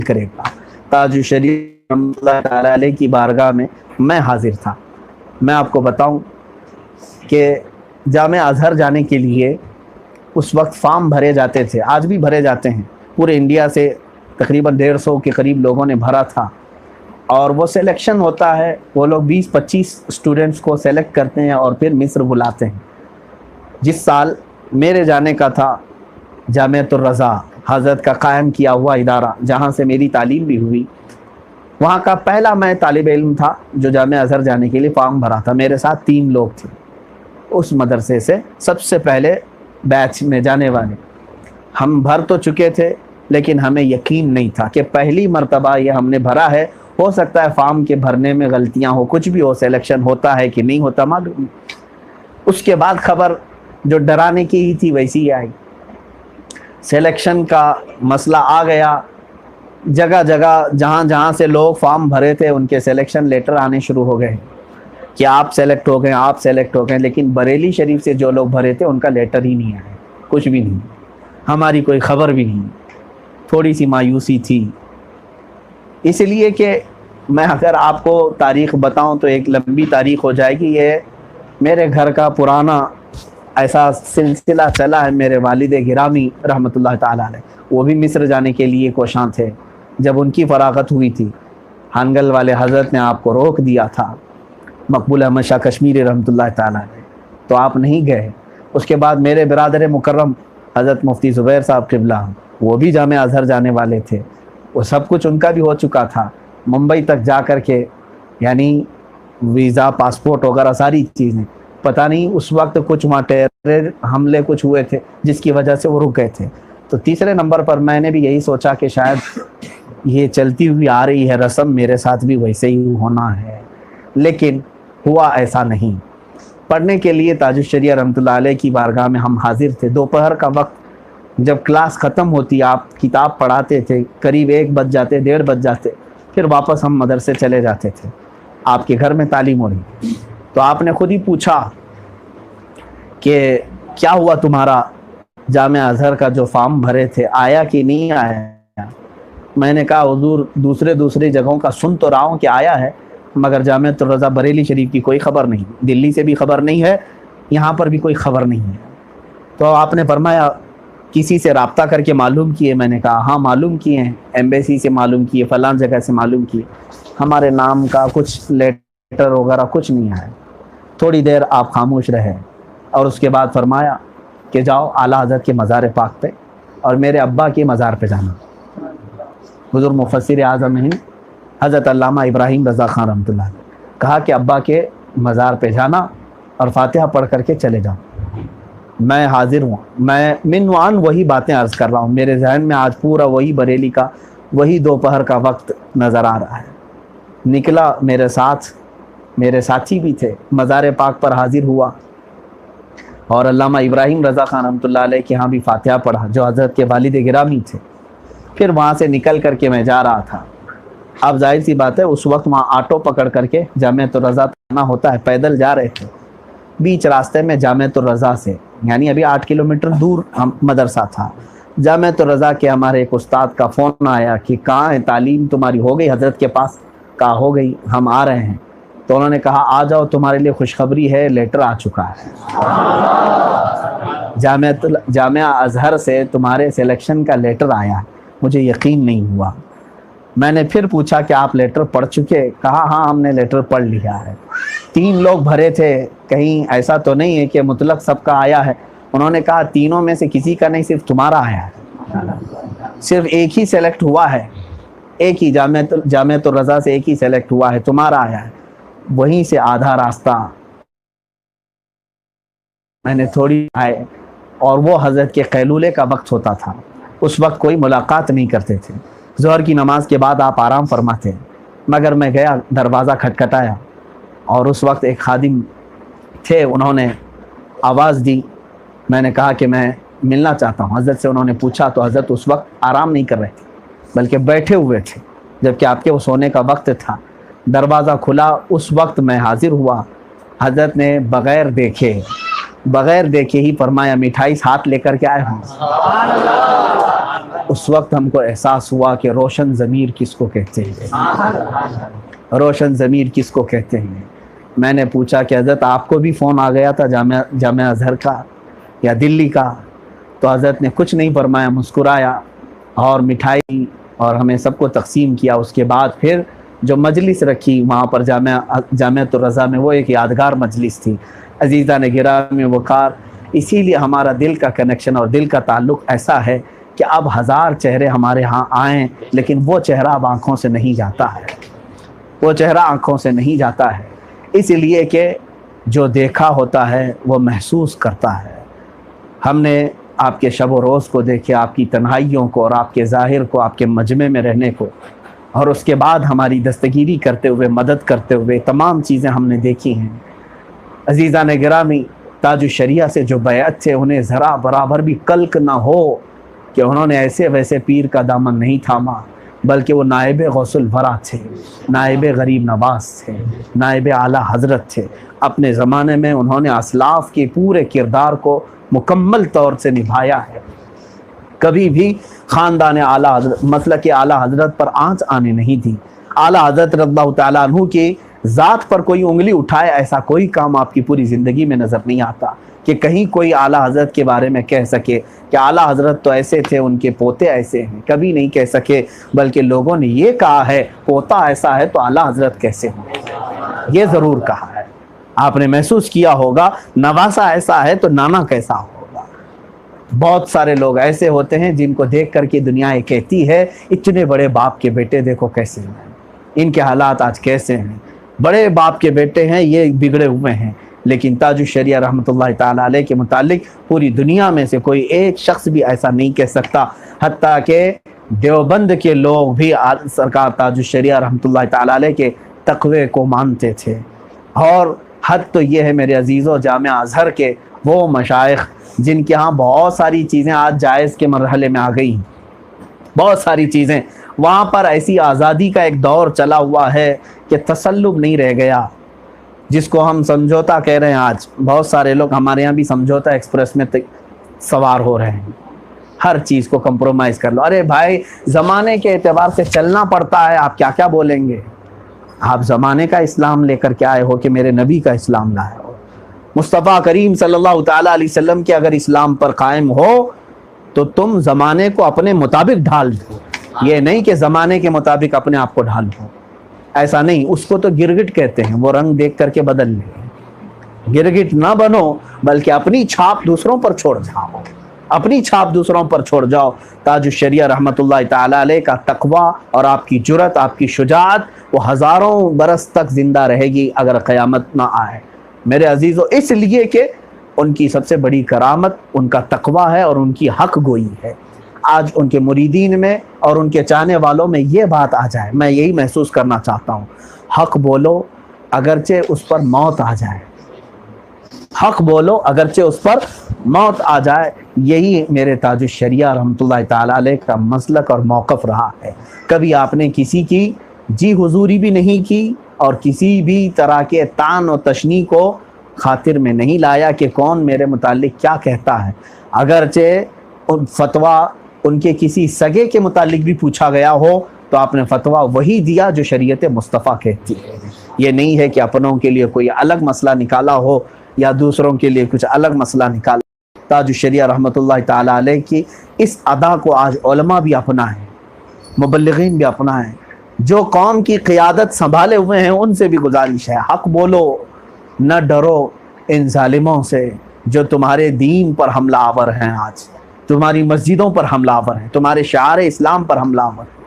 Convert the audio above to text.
کرے گا۔ تاج الشریعہ رحمۃ اللہ تعالیٰ علیہ کی بارگاہ میں میں حاضر تھا۔ میں آپ کو بتاؤں کہ جامعہ ازہر جانے کے لیے اس وقت فارم بھرے جاتے تھے، آج بھی بھرے جاتے ہیں، پورے انڈیا سے تقریباً 150 کے قریب لوگوں نے بھرا تھا، اور وہ سلیکشن ہوتا ہے، وہ لوگ 20-25 اسٹوڈنٹس کو سلیکٹ کرتے ہیں اور پھر مصر بلاتے ہیں۔ جس سال میرے جانے کا تھا، جامعۃ الرضا حضرت کا قائم کیا ہوا ادارہ جہاں سے میری تعلیم بھی ہوئی، وہاں کا پہلا میں طالب علم تھا جو جامعہ ازہر جانے کے لیے فارم بھرا تھا۔ میرے ساتھ 3 لوگ تھے اس مدرسے سے، سب سے پہلے بیچ میں جانے والے۔ ہم بھر تو چکے تھے لیکن ہمیں یقین نہیں تھا کہ پہلی مرتبہ یہ ہم نے بھرا ہے، ہو سکتا ہے فارم کے بھرنے میں غلطیاں ہو، کچھ بھی ہو، سلیکشن ہوتا ہے کہ نہیں ہوتا معلوم نہیں۔ اس کے بعد خبر جو ڈرانے کی ہی تھی ویسی ہی آئی، سلیکشن کا مسئلہ آ گیا، جگہ جگہ جہاں جہاں سے لوگ فارم بھرے تھے ان کے سلیکشن لیٹر آنے شروع ہو گئے کہ آپ سلیکٹ ہو گئے، آپ سلیکٹ ہو گئے، لیکن بریلی شریف سے جو لوگ بھرے تھے ان کا لیٹر ہی نہیں آیا، کچھ بھی نہیں، ہماری کوئی خبر بھی نہیں۔ تھوڑی سی مایوسی تھی، اس لیے کہ میں اگر آپ کو تاریخ بتاؤں تو ایک لمبی تاریخ ہو جائے گی۔ یہ میرے گھر کا پرانا ایسا سلسلہ چلا ہے، میرے والد گرامی رحمۃ اللہ تعالیٰ علیہ وہ بھی مصر جانے کے لیے کوشاں تھے۔ جب ان کی فراغت ہوئی تھی، ہانگل والے حضرت نے آپ کو روک دیا تھا، مقبول احمد شاہ کشمیری رحمۃ اللہ تعالیٰ علیہ، تو آپ نہیں گئے۔ اس کے بعد میرے برادر مکرم حضرت مفتی زبیر صاحب قبلہ، وہ بھی جامعہ ازہر جانے والے تھے، وہ سب کچھ ان کا بھی ہو چکا تھا، ممبئی تک جا کر کے، یعنی ویزا، پاسپورٹ وغیرہ ساری چیزیں، پتہ نہیں اس وقت کچھ وہاں ٹیرر حملے کچھ ہوئے تھے جس کی وجہ سے وہ رک گئے تھے۔ تو تیسرے نمبر پر میں نے بھی یہی سوچا کہ شاید یہ چلتی ہوئی آ رہی ہے رسم، میرے ساتھ بھی ویسے ہی ہونا ہے، لیکن ہوا ایسا نہیں۔ پڑھنے کے لیے تاج الشریعہ رحمۃ اللہ علیہ کی بارگاہ میں ہم حاضر تھے۔ دوپہر کا وقت جب کلاس ختم ہوتی، آپ کتاب پڑھاتے تھے، قریب 1 بج جاتے، 1:30 بج جاتے، پھر واپس ہم مدرسے چلے جاتے تھے۔ آپ کے گھر میں تعلیم ہو رہی، تو آپ نے خود ہی پوچھا کہ کیا ہوا تمہارا جامعہ ازہر کا جو فارم بھرے تھے آیا کہ نہیں آیا؟ میں نے کہا حضور دوسرے جگہوں کا سن تو رہا ہوں کہ آیا ہے، مگر جامعۃ الرضا بریلی شریف کی کوئی خبر نہیں، دلی سے بھی خبر نہیں ہے، یہاں پر بھی کوئی خبر نہیں ہے۔ تو آپ نے فرمایا کسی سے رابطہ کر کے معلوم کیے؟ میں نے کہا ہاں معلوم کیے ہیں، ایمبیسی سے معلوم کیے، فلاں جگہ سے معلوم کیے، ہمارے نام کا کچھ لیٹر وغیرہ کچھ نہیں آیا۔ تھوڑی دیر آپ خاموش رہے اور اس کے بعد فرمایا کہ جاؤ اعلیٰ حضرت کے مزار پاک پہ اور میرے ابا کے مزار پہ جانا۔ حضور مفسر اعظم ہیں حضرت علامہ ابراہیم رضا خان رحمۃ اللہ علیہ کہا کہ ابا کے مزار پہ جانا اور فاتحہ پڑھ کر کے چلے جاؤ۔ میں حاضر ہوں، میں منوان وہی باتیں عرض کر رہا ہوں، میرے ذہن میں آج پورا وہی بریلی کا وہی دوپہر کا وقت نظر آ رہا ہے۔ نکلا، میرے ساتھ میرے ساتھی بھی تھے، مزار پاک پر حاضر ہوا اور علامہ ابراہیم رضا خان رحمۃ اللہ علیہ کے ہاں بھی فاتحہ پڑھا جو حضرت کے والد گرامی تھے۔ پھر وہاں سے نکل کر کے میں جا رہا تھا۔ اب ظاہر سی بات ہے اس وقت وہاں آٹو پکڑ کر کے جامعۃ الرضا آنا ہوتا ہے، پیدل جا رہے تھے۔ بیچ راستے میں جامعۃ الرضا سے، یعنی ابھی 8 کلومیٹر دور مدرسہ تھا، جامعۃ الرضا کے ہمارے ایک استاد کا فون آیا کہ کہاں ہے، تعلیم تمہاری ہو گئی حضرت کے پاس؟ کہا ہو گئی، ہم آ رہے ہیں۔ تو انہوں نے کہا آ جاؤ، تمہارے لیے خوشخبری ہے، لیٹر آ چکا ہے، جامعہ ازہر سے تمہارے سلیکشن کا لیٹر آیا ہے۔ مجھے یقین نہیں ہوا۔ میں نے پھر پوچھا کہ آپ لیٹر پڑھ چکے؟ کہا ہاں ہم نے لیٹر پڑھ لیا ہے۔ 3 لوگ بھرے تھے، کہیں ایسا تو نہیں ہے کہ مطلق سب کا آیا ہے؟ انہوں نے کہا تینوں میں سے کسی کا نہیں، صرف تمہارا آیا ہے، صرف ایک ہی سلیکٹ ہوا ہے، ایک ہی جامعۃ الرضا سے ایک ہی سلیکٹ ہوا ہے، تمہارا آیا ہے۔ وہیں سے آدھا راستہ میں نے تھوڑی آئے، اور وہ حضرت کے قیلولے کا وقت ہوتا تھا، اس وقت کوئی ملاقات نہیں کرتے تھے، ظہر کی نماز کے بعد آپ آرام فرماتے، مگر میں گیا، دروازہ کھٹکھٹایا اور اس وقت ایک خادم تھے، انہوں نے آواز دی۔ میں نے کہا کہ میں ملنا چاہتا ہوں حضرت سے۔ انہوں نے پوچھا تو حضرت اس وقت آرام نہیں کر رہے تھے بلکہ بیٹھے ہوئے تھے، جبکہ آپ کے وہ سونے کا وقت تھا۔ دروازہ کھلا، اس وقت میں حاضر ہوا۔ حضرت نے بغیر دیکھے ہی فرمایا مٹھائی ہاتھ لے کر کے آئے ہوں۔ اس وقت ہم کو احساس ہوا کہ روشن ضمیر کس کو کہتے ہیں، روشن ضمیر کس کو کہتے ہیں۔ میں نے پوچھا کہ حضرت آپ کو بھی فون آ گیا تھا جامعہ ازہر کا یا دلی کا؟ تو حضرت نے کچھ نہیں فرمایا، مسکرایا اور مٹھائی اور ہمیں سب کو تقسیم کیا۔ اس کے بعد پھر جو مجلس رکھی وہاں پر جامعۃ الرضا میں، وہ ایک یادگار مجلس تھی۔ عزیزان گرامی وقار، اسی لیے ہمارا دل کا کنیکشن اور دل کا تعلق ایسا ہے کہ اب 1000 چہرے ہمارے ہاں آئیں لیکن وہ چہرہ اب آنکھوں سے نہیں جاتا ہے، وہ چہرہ آنکھوں سے نہیں جاتا ہے، اس لیے کہ جو دیکھا ہوتا ہے وہ محسوس کرتا ہے۔ ہم نے آپ کے شب و روز کو دیکھے، آپ کی تنہائیوں کو اور آپ کے ظاہر کو، آپ کے مجمع میں رہنے کو، اور اس کے بعد ہماری دستگیری کرتے ہوئے، مدد کرتے ہوئے، تمام چیزیں ہم نے دیکھی ہیں۔ عزیزان گرامی، تاج الشریعہ سے جو بیعت تھے انہیں ذرا برابر بھی کلک نہ ہو کہ انہوں نے ایسے ویسے پیر کا دامن نہیں تھاما، بلکہ وہ نائب غوث الورا تھے، نائب غریب نواز تھے، نائب اعلیٰ حضرت تھے۔ اپنے زمانے میں انہوں نے اسلاف کے پورے کردار کو مکمل طور سے نبھایا ہے۔ کبھی بھی خاندان اعلیٰ حضرت، مسلک اعلیٰ حضرت پر آنچ آنے نہیں دی۔ اعلیٰ حضرت رضی اللہ تعالیٰ عنہ کی ذات پر کوئی انگلی اٹھائے ایسا کوئی کام آپ کی پوری زندگی میں نظر نہیں آتا کہ کہیں کوئی اعلیٰ حضرت کے بارے میں کہہ سکے کہ اعلیٰ حضرت تو ایسے تھے، ان کے پوتے ایسے ہیں، کبھی نہیں کہہ سکے، بلکہ لوگوں نے یہ کہا ہے پوتا ایسا ہے تو اعلیٰ حضرت کیسے ہوں، یہ ضرور کہا ہے۔ آپ نے محسوس کیا ہوگا نواسا ایسا ہے تو نانا کیسا ہوگا۔ بہت سارے لوگ ایسے ہوتے ہیں جن کو دیکھ کر کے دنیا یہ کہتی ہے اتنے بڑے باپ کے بیٹے دیکھو کیسے ہیں، ان کے حالات آج کیسے ہیں، بڑے باپ کے بیٹے ہیں، یہ بگڑے ہوئے ہیں۔ لیکن تاج الشریعہ رحمۃ اللہ تعالیٰ علیہ کے متعلق پوری دنیا میں سے کوئی ایک شخص بھی ایسا نہیں کہہ سکتا، حتیٰ کہ دیوبند کے لوگ بھی سرکار تاج الشریعہ رحمۃ اللہ تعالیٰ علیہ کے تقوی کو مانتے تھے۔ اور حد تو یہ ہے میرے عزیزوں، جامعہ ازہر کے وہ مشائخ جن کے ہاں بہت ساری چیزیں آج جائز کے مرحلے میں آ گئی ہیں، بہت ساری چیزیں، وہاں پر ایسی آزادی کا ایک دور چلا ہوا ہے کہ تسلب نہیں رہ گیا، جس کو ہم سمجھوتا کہہ رہے ہیں۔ آج بہت سارے لوگ ہمارے یہاں بھی سمجھوتا ایکسپریس میں سوار ہو رہے ہیں، ہر چیز کو کمپرومائز کر لو۔ ارے بھائی، زمانے کے اعتبار سے چلنا پڑتا ہے، آپ کیا کیا بولیں گے؟ آپ زمانے کا اسلام لے کر کے آئے ہو کہ میرے نبی کا اسلام لائے ہو؟ مصطفیٰ کریم صلی اللہ تعالیٰ علیہ وسلم کے اگر اسلام پر قائم ہو تو تم زمانے کو اپنے مطابق ڈھال دو، یہ نہیں کہ زمانے کے مطابق اپنے آپ کو ڈھال دو، ایسا نہیں۔ اس کو تو گرگٹ کہتے ہیں، وہ رنگ دیکھ کر کے بدل لے۔ گرگٹ نہ بنو بلکہ اپنی چھاپ دوسروں پر چھوڑ جاؤ، اپنی چھاپ دوسروں پر چھوڑ جاؤ۔ تاج الشریعہ رحمۃ اللہ تعالیٰ علیہ کا تقوی اور آپ کی جرأت، آپ کی شجاعت وہ ہزاروں برس تک زندہ رہے گی اگر قیامت نہ آئے میرے عزیزوں، اس لیے کہ ان کی سب سے بڑی کرامت ان کا تقوی ہے اور ان کی حق گوئی ہے۔ آج ان کے مریدین میں اور ان کے چاہنے والوں میں یہ بات آ جائے، میں یہی محسوس کرنا چاہتا ہوں، حق بولو اگرچہ اس پر موت آ جائے، حق بولو اگرچہ اس پر موت آ جائے۔ یہی میرے تاج الشریعہ رحمۃ اللہ تعالیٰ علیہ کا مسلک اور موقف رہا ہے۔ کبھی آپ نے کسی کی جی حضوری بھی نہیں کی اور کسی بھی طرح کے طعن و تشنیع کو خاطر میں نہیں لایا کہ کون میرے متعلق کیا کہتا ہے۔ اگرچہ فتویٰ ان کے کسی سگے کے متعلق بھی پوچھا گیا ہو تو آپ نے فتویٰ وہی دیا جو شریعت مصطفیٰ کہتی ہے۔ یہ نہیں ہے کہ اپنوں کے لیے کوئی الگ مسئلہ نکالا ہو یا دوسروں کے لیے کچھ الگ مسئلہ نکالا۔ تاج الشریعہ رحمۃ اللہ تعالیٰ علیہ کی اس ادا کو آج علماء بھی اپنائیں، مبلغین بھی اپنائیں، جو قوم کی قیادت سنبھالے ہوئے ہیں ان سے بھی گزارش ہے، حق بولو، نہ ڈرو ان ظالموں سے جو تمہارے دین پر حملہ آور ہیں، آج تمہاری مسجدوں پر حملہ آور ہیں، تمہارے شعار اسلام پر حملہ آور ہیں۔